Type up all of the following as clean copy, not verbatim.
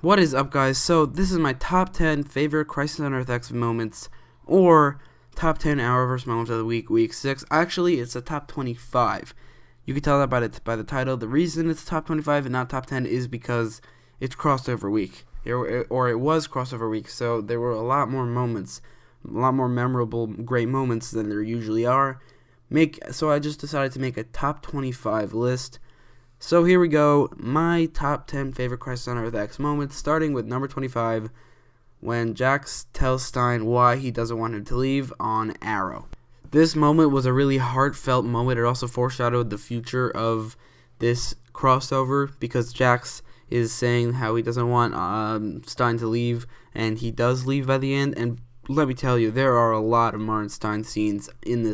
What is up, guys? So this is my top 10 favorite Crisis on Earth X moments, or top 10 Arrowverse moments of the week 6. Actually, it's a top 25. You can tell that by the title. The reason it's top 25 and not top 10 is because it's crossover week, or it was crossover week. So there were a lot more moments, a lot more memorable, great moments than there usually are. So I just decided to make a top 25 list. So here we go, my top 10 favorite Crisis on Earth X moments, starting with number 25, when Jax tells Stein why he doesn't want him to leave on Arrow. This moment was a really heartfelt moment. It also foreshadowed the future of this crossover, because Jax is saying how he doesn't want Stein to leave, and he does leave by the end. And let me tell you, there are a lot of Martin Stein scenes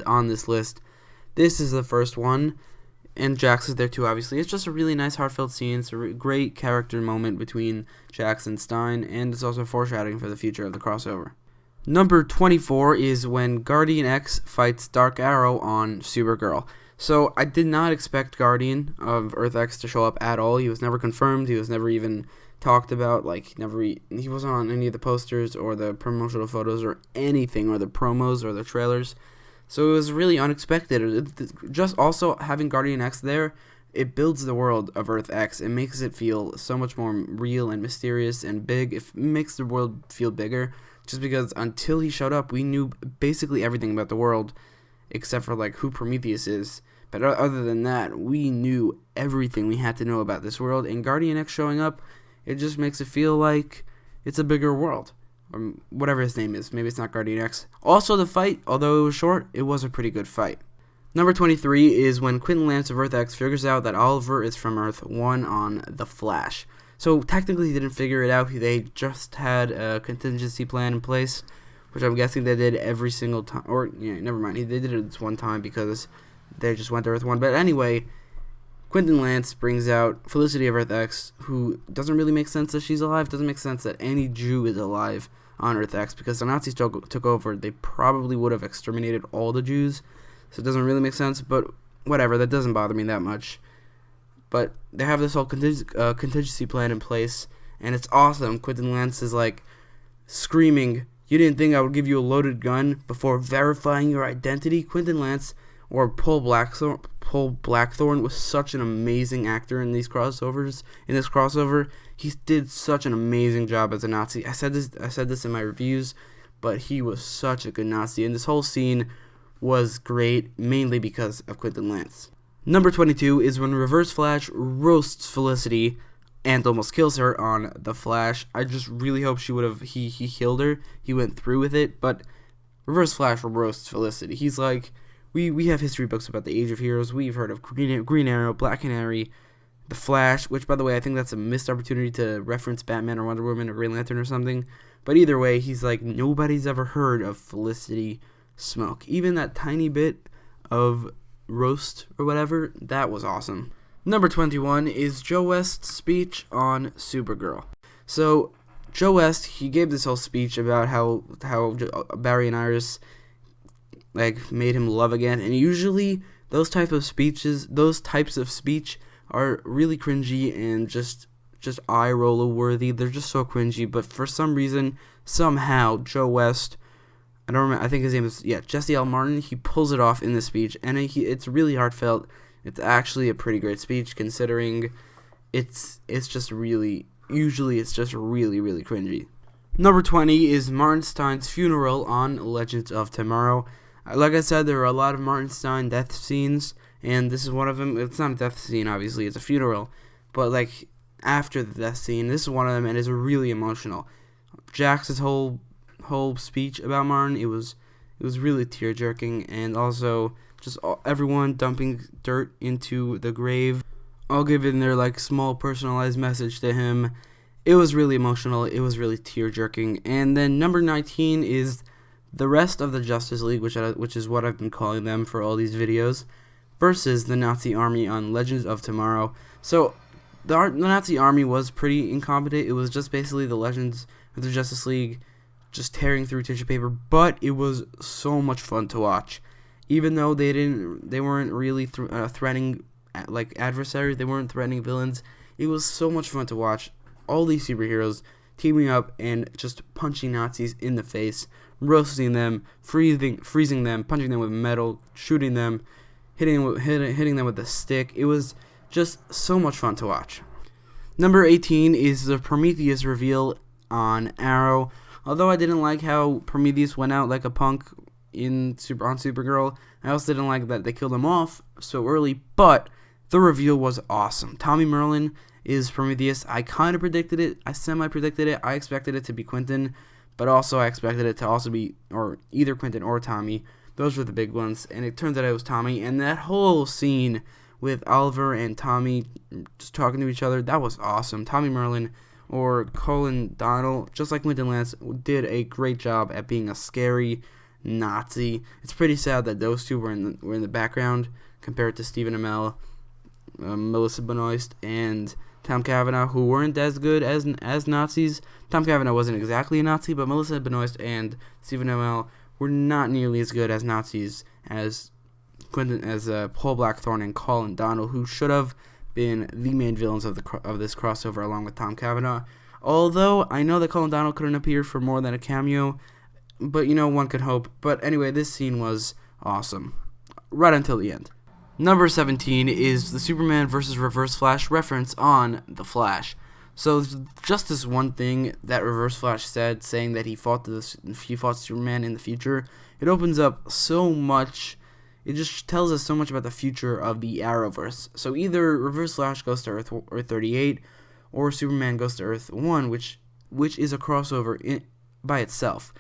on this list. This is the first one. And Jax is there too, obviously. It's just a really nice, heartfelt scene. It's a great character moment between Jax and Stein, and it's also foreshadowing for the future of the crossover. Number 24 is when Guardian X fights Dark Arrow on Supergirl. So I did not expect Guardian of Earth X to show up at all. He was never confirmed. He was never even talked about. He wasn't on any of the posters or the promotional photos or anything, or the promos or the trailers. So it was really unexpected. Just also having Guardian X there, it builds the world of Earth X. It makes it feel so much more real and mysterious and big. It makes the world feel bigger, just because until he showed up, we knew basically everything about the world, except for who Prometheus is. But other than that, we knew everything we had to know about this world. And Guardian X showing up, it just makes it feel like it's a bigger world. Or whatever his name is. Maybe it's not Guardian X. Also, the fight, although it was short, it was a pretty good fight. Number 23 is when Quentin Lance of Earth X figures out that Oliver is from Earth 1 on The Flash. So technically he didn't figure it out. They just had a contingency plan in place, which I'm guessing they did every single time. Or, never mind. They did it this one time because they just went to Earth 1. But anyway, Quentin Lance brings out Felicity of Earth X, who doesn't really make sense that she's alive. Doesn't make sense that any Jew is alive on Earth X, because the Nazis took over. They probably would have exterminated all the Jews, so it doesn't really make sense. But whatever, that doesn't bother me that much. But they have this whole contingency plan in place, and it's awesome. Quentin Lance is screaming, "You didn't think I would give you a loaded gun before verifying your identity?" Quentin Lance, or Paul Blackthorne, was such an amazing actor in these crossovers. In this crossover, he did such an amazing job as a Nazi. I said this in my reviews, but he was such a good Nazi, and this whole scene was great, mainly because of Quentin Lance. Number 22 is when Reverse Flash roasts Felicity and almost kills her on The Flash. I just really hope he killed her. He went through with it, but Reverse Flash roasts Felicity. He's like, We have history books about the Age of Heroes. We've heard of Green Arrow, Black Canary, The Flash, which, by the way, I think that's a missed opportunity to reference Batman or Wonder Woman or Green Lantern or something. But either way, he's like, nobody's ever heard of Felicity Smoke. Even that tiny bit of roast or whatever, that was awesome. Number 21 is Joe West's speech on Supergirl. So, Joe West, he gave this whole speech about how Barry and Iris made him love again, and usually those types of speech are really cringy and just eye roller worthy. They're just so cringy, but for some reason, somehow, Joe West, I don't remember, I think his name is Jesse L. Martin, he pulls it off in the speech, and it's really heartfelt. It's actually a pretty great speech, considering it's just really really cringy. Number 20 is Martin Stein's funeral on Legends of Tomorrow. Like I said, there are a lot of Martin Stein death scenes, and this is one of them. It's not a death scene, obviously, it's a funeral, but after the death scene, this is one of them, and it's really emotional. Jax's whole speech about Martin, it was really tear-jerking, and also just everyone dumping dirt into the grave, all giving their small personalized message to him. It was really emotional. It was really tear-jerking. And then number 19 is the rest of the Justice League, which is what I've been calling them for all these videos, versus the Nazi army on Legends of Tomorrow. So the Nazi army was pretty incompetent. It was just basically the Legends of the Justice League just tearing through tissue paper, but it was so much fun to watch. Even though they weren't really threatening adversaries, they weren't threatening villains. It was so much fun to watch. all these superheroes teaming up and just punching Nazis in the face, roasting them, freezing them, punching them with metal, shooting them, hitting them with a stick. It was just so much fun to watch. Number 18 is the Prometheus reveal on Arrow. Although I didn't like how Prometheus went out like a punk on Supergirl, I also didn't like that they killed him off so early, but the reveal was awesome. Tommy Merlin is Prometheus. I kind of predicted it. I semi-predicted it. I expected it to be Quentin, but also I expected it to also be either Quentin or Tommy. Those were the big ones, and it turns out it was Tommy. And that whole scene with Oliver and Tommy just talking to each other, that was awesome. Tommy Merlin or Colin Donnell, just like Quentin Lance, did a great job at being a scary Nazi. It's pretty sad that those two were in the background compared to Stephen Amell, Melissa Benoist, and Tom Cavanaugh, who weren't as good as Nazis. Tom Cavanaugh wasn't exactly a Nazi, but Melissa Benoist and Stephen Amell were not nearly as good as Nazis as Paul Blackthorne and Colin Donnell, who should have been the main villains of this crossover along with Tom Cavanaugh. Although I know that Colin Donnell couldn't appear for more than a cameo, but one could hope. But anyway, this scene was awesome right until the end. Number 17 is the Superman vs. Reverse Flash reference on The Flash. So just this one thing that Reverse Flash said, saying that he fought Superman in the future, it opens up so much. It just tells us so much about the future of the Arrowverse. So either Reverse Flash goes to Earth 38, or Superman goes to Earth 1, which is a crossover by itself.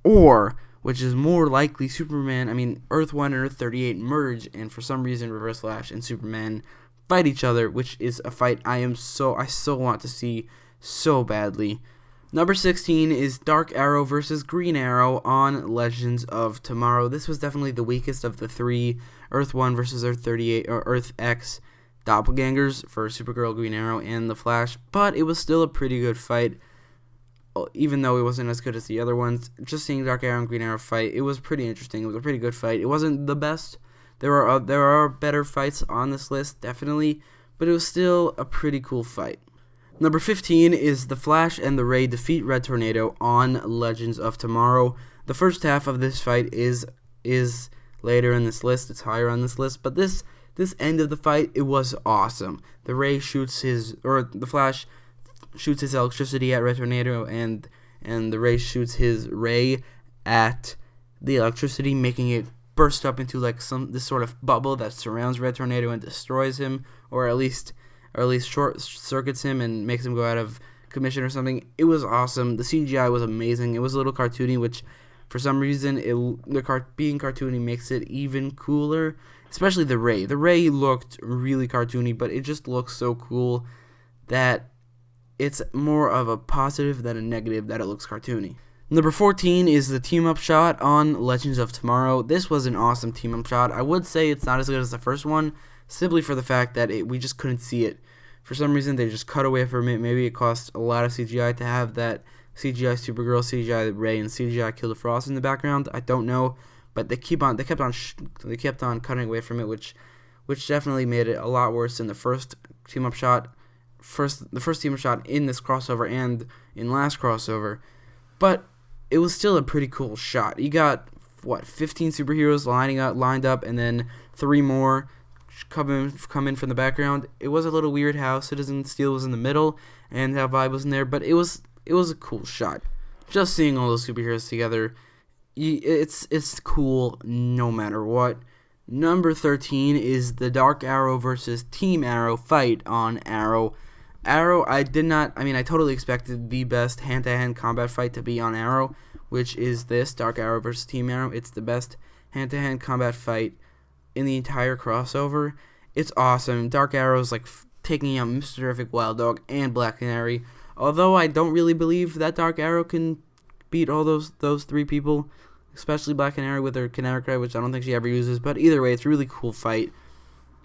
Or, which is more likely, Earth 1 and Earth 38 merge, and for some reason Reverse Flash and Superman fight each other, which is a fight I so want to see so badly. Number 16 is Dark Arrow versus Green Arrow on Legends of Tomorrow. This was definitely the weakest of the three Earth 1 versus Earth 38 or Earth X doppelgangers for Supergirl, Green Arrow, and The Flash, but it was still a pretty good fight, even though it wasn't as good as the other ones. Just seeing Dark Arrow and Green Arrow fight, it was pretty interesting. It was a pretty good fight. It wasn't the best. There are better fights on this list, definitely, but it was still a pretty cool fight. Number 15 is The Flash and the Ray defeat Red Tornado on Legends of Tomorrow. The first half of this fight is later in this list. It's higher on this list, but this end of the fight, it was awesome. The Flash shoots his electricity at Red Tornado, and the Ray shoots his ray at the electricity, making it burst up into this sort of bubble that surrounds Red Tornado and destroys him, or at least short circuits him and makes him go out of commission or something. It was awesome. The CGI was amazing. It was a little cartoony, which for some reason being cartoony makes it even cooler. Especially the Ray. The Ray looked really cartoony, but it just looks so cool that it's more of a positive than a negative that it looks cartoony. Number 14 is the team-up shot on Legends of Tomorrow. This was an awesome team-up shot. I would say it's not as good as the first one, simply for the fact that we just couldn't see it. For some reason, they just cut away from it. Maybe it cost a lot of CGI to have that CGI Supergirl, CGI Ray, and CGI Killer Frost in the background. I don't know, but they kept on cutting away from it, which definitely made it a lot worse than the first team-up shot. The first team-up shot in this crossover and in last crossover, but it was still a pretty cool shot. You got 15 superheroes lined up, and then 3 more come in from the background. It was a little weird how Citizen Steel was in the middle and how Vibe was in there, but it was a cool shot. Just seeing all those superheroes together, it's cool no matter what. Number 13 is the Dark Arrow versus Team Arrow fight on Arrow. I totally expected the best hand-to-hand combat fight to be on Arrow, which is this, Dark Arrow versus Team Arrow. It's the best hand-to-hand combat fight in the entire crossover. It's awesome. Dark Arrow's taking out Mr. Terrific, Wild Dog, and Black Canary. Although I don't really believe that Dark Arrow can beat all those 3 people, especially Black Canary with her Canary Cry, which I don't think she ever uses. But either way, it's a really cool fight.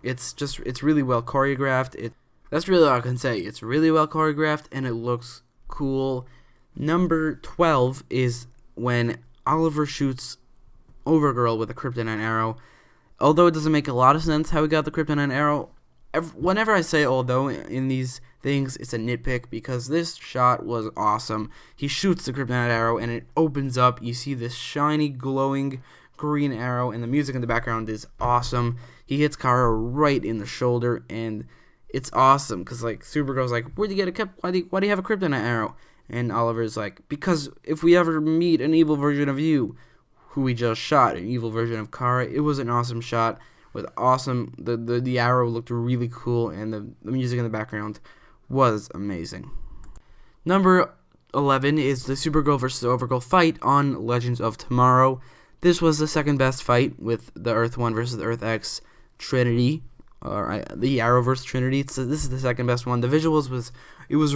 It's really well choreographed. That's really all I can say. It's really well choreographed, and it looks cool. Number 12 is when Oliver shoots Overgirl with a Kryptonite arrow. Although it doesn't make a lot of sense how he got the Kryptonite arrow, whenever I say although in these things, it's a nitpick because this shot was awesome. He shoots the Kryptonite arrow and it opens up. You see this shiny, glowing green arrow, and the music in the background is awesome. He hits Kara right in the shoulder, and it's awesome because like Supergirl's like, where'd you get a why do you have a Kryptonite arrow? And Oliver's like, because if we ever meet an evil version of you, who we just shot, an evil version of Kara. It was an awesome shot with awesome, the arrow looked really cool, and the music in the background was amazing. Number 11 is the Supergirl versus Overgirl fight on Legends of Tomorrow. This was the second best fight with the Earth 1 versus the Earth X Trinity, or the Arrowverse Trinity. So this is the second best one. The visuals was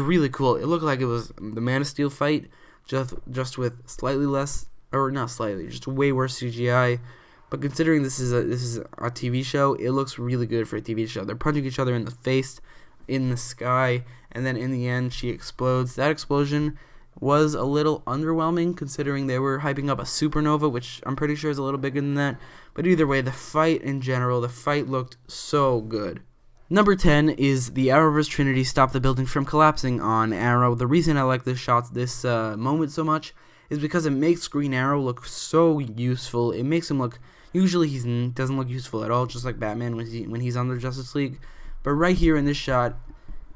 really cool. It looked like it was the Man of Steel fight, just with slightly less, or not slightly, just way worse CGI. But considering this is a TV show, it looks really good for a TV show. They're punching each other in the face, in the sky, and then in the end, she explodes. That explosion was a little underwhelming, considering they were hyping up a supernova, which I'm pretty sure is a little bigger than that. But either way, the fight in general, the fight looked so good. Number 10 is the Arrowverse Trinity stop the building from collapsing on Arrow. The reason I like this moment so much is because it makes Green Arrow look so useful. It makes him look, usually he doesn't look useful at all, just like Batman when he's on the Justice League. But right here in this shot,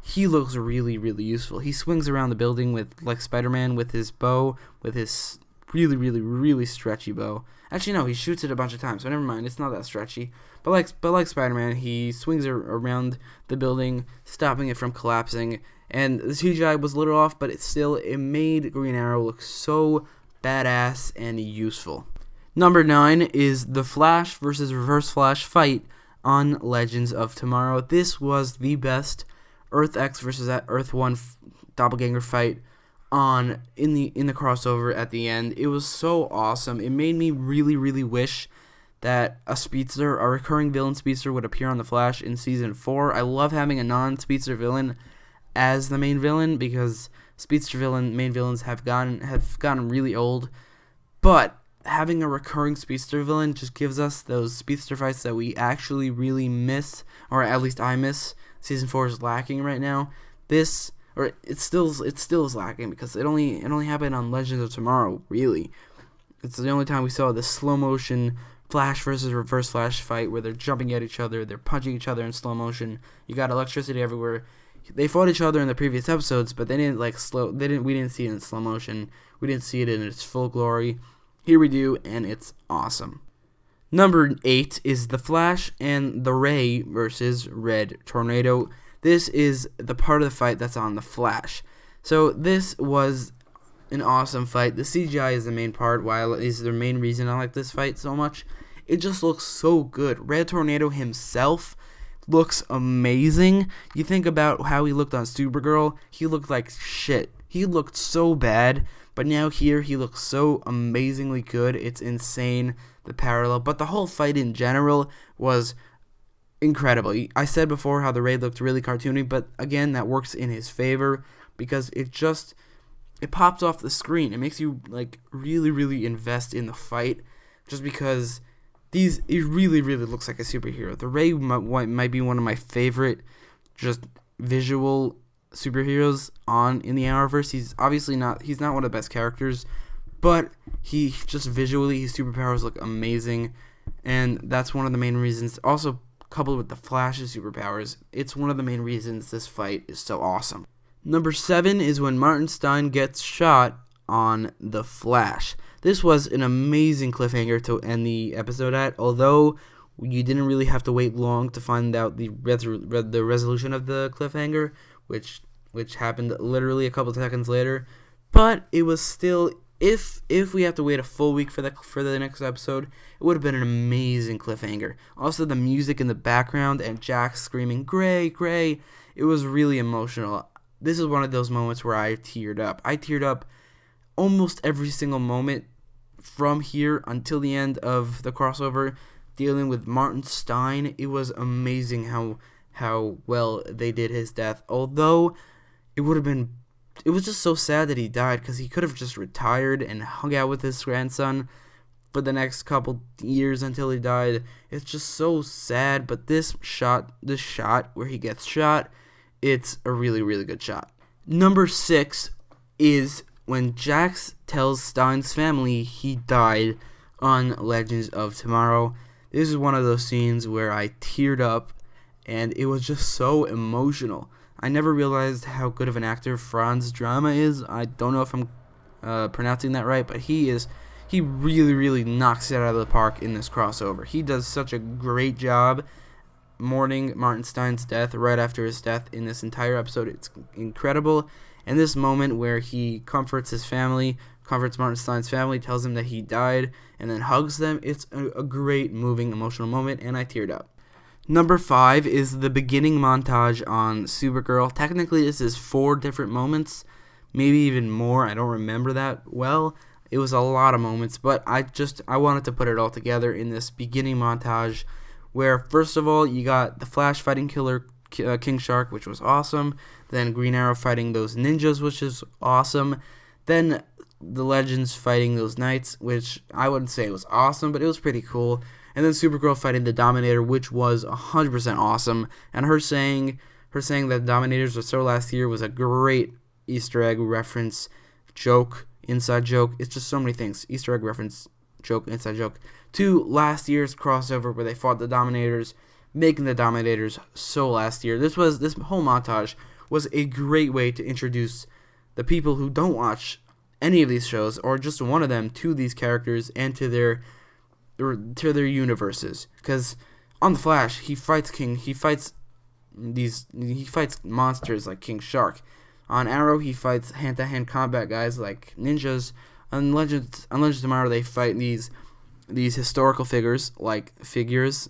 he looks really, really useful. He swings around the building like Spider-Man with his bow, with his really, really, really stretchy bow. Actually, no, he shoots it a bunch of times, so never mind, it's not that stretchy. But like Spider-Man, he swings around the building, stopping it from collapsing. And the CGI was a little off, but it made Green Arrow look so badass and useful. Number 9 is the Flash versus Reverse Flash fight on Legends of Tomorrow. This was the best Earth X versus Earth 1 doppelganger fight in the crossover at the end. It was so awesome. It made me really, really wish that a recurring villain speedster would appear on the Flash in season 4. I love having a non-speedster villain as the main villain because main villains have gotten really old. But having a recurring speedster villain just gives us those speedster fights that we actually really miss, or at least I miss. Season 4 is lacking right now. It still is lacking because it only happened on Legends of Tomorrow. Really, it's the only time we saw the slow motion Flash versus Reverse Flash fight where they're jumping at each other, they're punching each other in slow motion. You got electricity everywhere. They fought each other in the previous episodes, but we didn't see it in slow motion. We didn't see it in its full glory. Here we do, and it's awesome. Number 8 is the Flash and the Ray versus Red Tornado. This is the part of the fight that's on the Flash. So this was an awesome fight. The CGI is the main part, while it is the main reason I like this fight so much. It just looks so good. Red Tornado himself looks amazing. You think about how he looked on Supergirl, he looked like shit. He looked so bad, but now here he looks so amazingly good. It's insane, the parallel. But the whole fight in general was incredible. I said before how the Raid looked really cartoony, but again, that works in his favor because it pops off the screen. It makes you like really, really invest in the fight just because it really, really looks like a superhero. The Ray might be one of my favorite just visual superheroes in the Arrowverse. He's not one of the best characters, but he just visually, his superpowers look amazing, and that's one of the main reasons. Also, coupled with the Flash's superpowers, it's one of the main reasons this fight is so awesome. Number 7 is when Martin Stein gets shot on the Flash. This was an amazing cliffhanger to end the episode at, although you didn't really have to wait long to find out the resolution of the cliffhanger, which happened literally a couple seconds later. But it was still, if we have to wait a full week for the next episode, it would have been an amazing cliffhanger. Also, the music in the background and Jack screaming, "Gray, Gray," it was really emotional. This is one of those moments where I teared up. I teared up almost every single moment from here until the end of the crossover, dealing with Martin Stein. It was amazing how well they did his death. Although it was just so sad that he died because he could have just retired and hung out with his grandson. for the next couple years until he died. It's just so sad, but this shot where he gets shot, it's a really, really good shot. Number 6 is when Jax tells Stein's family he died on Legends of Tomorrow. This is one of those scenes where I teared up, and it was just so emotional. I never realized how good of an actor Franz Drama is. I don't know if I'm pronouncing that right, but he really, really knocks it out of the park in this crossover. He does such a great job mourning Martin Stein's death right after his death in this entire episode. It's incredible. And this moment where he comforts Martin Stein's family, tells him that he died, and then hugs them, it's a great, moving, emotional moment, and I teared up. Number 5 is the beginning montage on Supergirl. Technically, this is 4 different moments, maybe even more. I don't remember that well. It was a lot of moments, but I wanted to put it all together in this beginning montage where, first of all, you got the Flash fighting Killer King Shark, which was awesome. Then Green Arrow fighting those ninjas, which is awesome. Then the Legends fighting those Knights, which I wouldn't say was awesome, but it was pretty cool. And then Supergirl fighting the Dominator, which was 100% awesome. And her saying that Dominators were so last year was a great Easter egg reference, joke, inside joke. It's just so many things. Easter egg reference, joke, inside joke. To last year's crossover where they fought the Dominators, making the Dominators so last year. This whole montage was a great way to introduce the people who don't watch any of these shows, or just one of them, to these characters and to their universes. Because on the Flash, he fights monsters like King Shark. On Arrow, he fights hand-to-hand combat guys like ninjas. On Legends of Tomorrow, they fight these historical figures like figures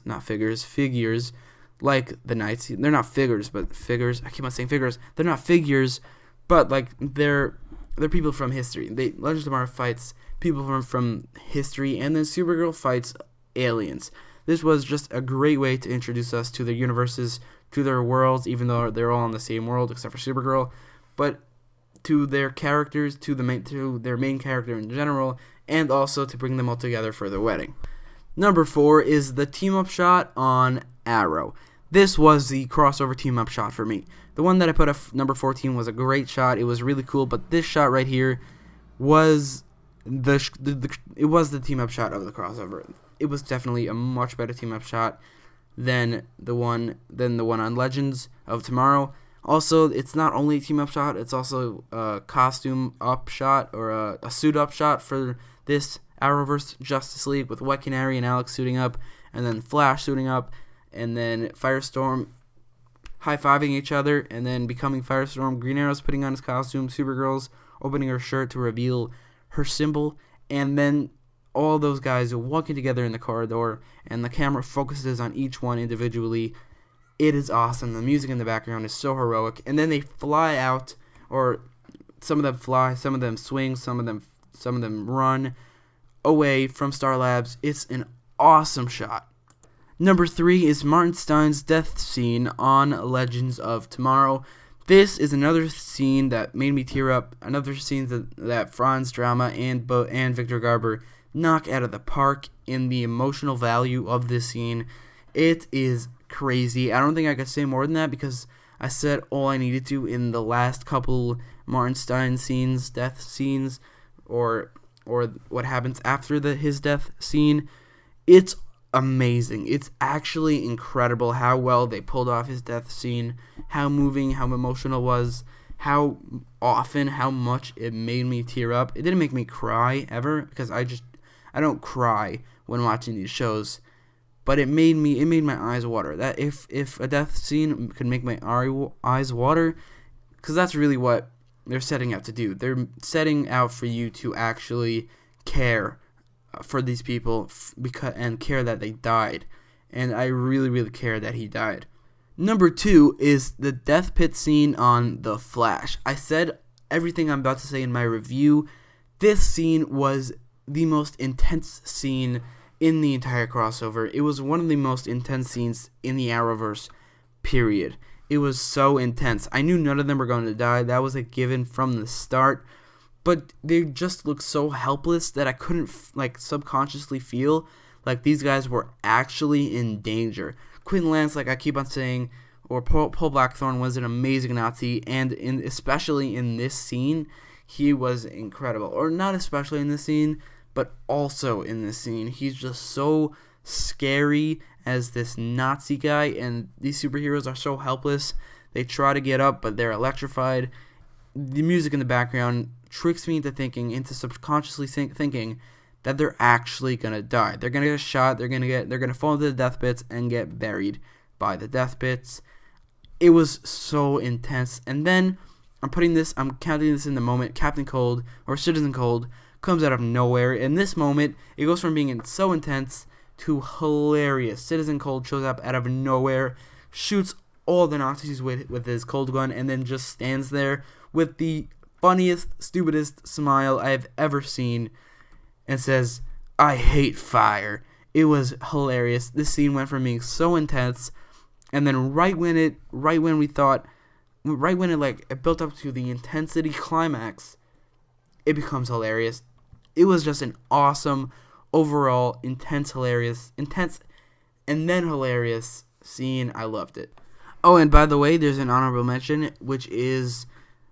like the Knights. They're not figures, but figures. I keep on saying figures. They're not figures, but like they're people from history. Legends of Tomorrow fights people from history, and then Supergirl fights aliens. This was just a great way to introduce us to their universes, to their worlds, even though they're all in the same world except for Supergirl, but to their characters, to their main character in general, and also to bring them all together for their wedding. Number 4 is the team-up shot on Arrow. This was the crossover team-up shot for me. The one that I put at number 14 was a great shot. It was really cool, but this shot right here was it was the team-up shot of the crossover. It was definitely a much better team-up shot than the one on Legends of Tomorrow. Also, it's not only a team-up shot, it's also a costume-up shot, or a suit-up shot for this Arrowverse Justice League, with White Canary and Alex suiting up, and then Flash suiting up, and then Firestorm high-fiving each other, and then becoming Firestorm. Green Arrow's putting on his costume, Supergirl's opening her shirt to reveal her symbol, and then all those guys are walking together in the corridor, and the camera focuses on each one individually. It is awesome. The music in the background is so heroic, and then they fly out, or some of them fly, some of them swing, some of them run away from Star Labs. It's an awesome shot. Number 3 is Martin Stein's death scene on Legends of Tomorrow. This is another scene that made me tear up. Another scene that Franz Drama and Victor Garber knock out of the park in the emotional value of this scene. It is crazy. I don't think I could say more than that, because I said all I needed to in the last couple Martin Stein scenes, death scenes, or what happens after his death scene. It's amazing. It's actually incredible how well they pulled off his death scene, how moving, how emotional it was, how much it made me tear up. It didn't make me cry ever, because I don't cry when watching these shows, but it made my eyes water. That if a death scene could make my eyes water, because that's really what they're setting out to do. They're setting out for you to actually care for these people and care that they died. And I really, really care that he died. Number 2 is the death pit scene on The Flash. I said everything I'm about to say in my review. This scene was the most intense scene in the entire crossover. It was one of the most intense scenes in the Arrowverse, period. It was so intense. I knew none of them were going to die. That was a given from the start. but they just look so helpless that I couldn't like subconsciously feel like these guys were actually in danger. Quentin Lance, like I keep on saying, or Paul Blackthorne, was an amazing Nazi, and especially in this scene, he was incredible. Or not especially in this scene, but also in this scene. He's just so scary as this Nazi guy, and these superheroes are so helpless. They try to get up, but they're electrified. The music in the background tricks me into subconsciously thinking that they're actually gonna die. They're gonna get shot. They're gonna fall into the death pits and get buried by the death pits. It was so intense. And then I'm counting this in the moment. Captain Cold, or Citizen Cold, comes out of nowhere. In this moment, it goes from being so intense to hilarious. Citizen Cold shows up out of nowhere, shoots all the Nazis with his cold gun, and then just stands there with the funniest, stupidest smile I've ever seen, and says, "I hate fire." It was hilarious. This scene went from being so intense, and then right when it built up to the intensity climax, it becomes hilarious. It was just an awesome, overall, intense, and then hilarious scene. I loved it. Oh, and by the way, there's an honorable mention, which is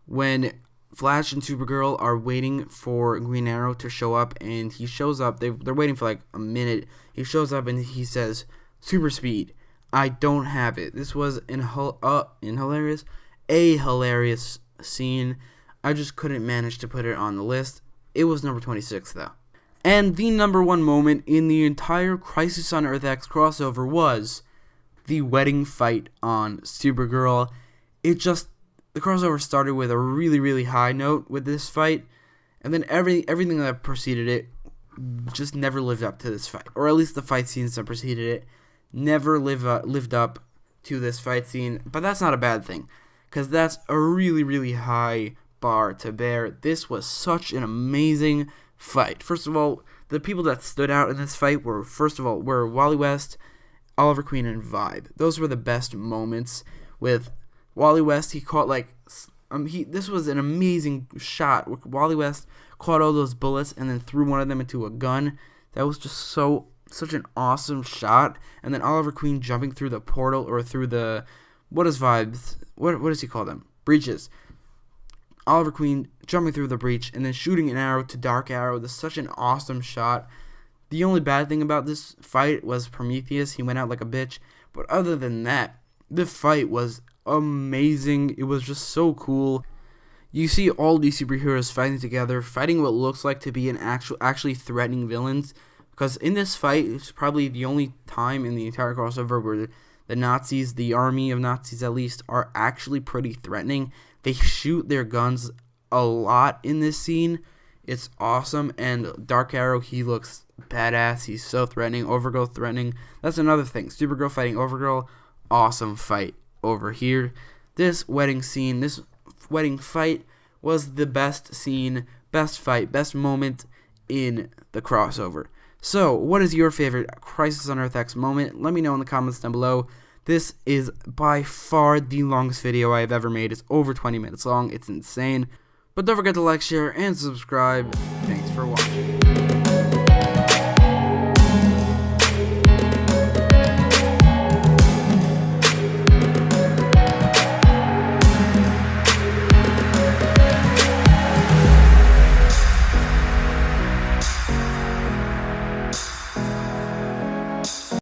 when Flash and Supergirl are waiting for Green Arrow to show up, and he shows up. They're waiting for like a minute. He shows up and he says, "Super speed. I don't have it." This was a hilarious scene. I just couldn't manage to put it on the list. It was number 26 though. And the number one moment in the entire Crisis on Earth X crossover was the wedding fight on Supergirl. The crossover started with a really, really high note with this fight, and then everything that preceded it just never lived up to this fight. Or at least the fight scenes that preceded it never lived up to this fight scene. But that's not a bad thing, because that's a really, really high bar to bear. This was such an amazing fight. First of all, the people that stood out in this fight were Wally West, Oliver Queen, and Vibe. Those were the best moments. With Wally West, he caught this was an amazing shot. Wally West caught all those bullets and then threw one of them into a gun. That was just such an awesome shot. And then Oliver Queen jumping through the portal, or through the, what does he call them? Breaches. Oliver Queen jumping through the breach and then shooting an arrow to Dark Arrow. This is such an awesome shot. The only bad thing about this fight was Prometheus. He went out like a bitch. But other than that, the fight was amazing. It was just so cool. You see all these superheroes fighting together, fighting what looks like to be actually threatening villains. Because in this fight, it's probably the only time in the entire crossover where the Nazis, the army of Nazis at least, are actually pretty threatening. They shoot their guns a lot in this scene. It's awesome. And Dark Arrow, he looks badass. He's so threatening. Overgirl threatening. That's another thing. Supergirl fighting Overgirl. Awesome fight over here. This wedding fight was the best scene, best fight, best moment in the crossover. So, what is your favorite Crisis on Earth X moment? Let me know in the comments down below. This is by far the longest video I have ever made. It's over 20 minutes long. It's insane. But don't forget to like, share, and subscribe. Thanks for watching.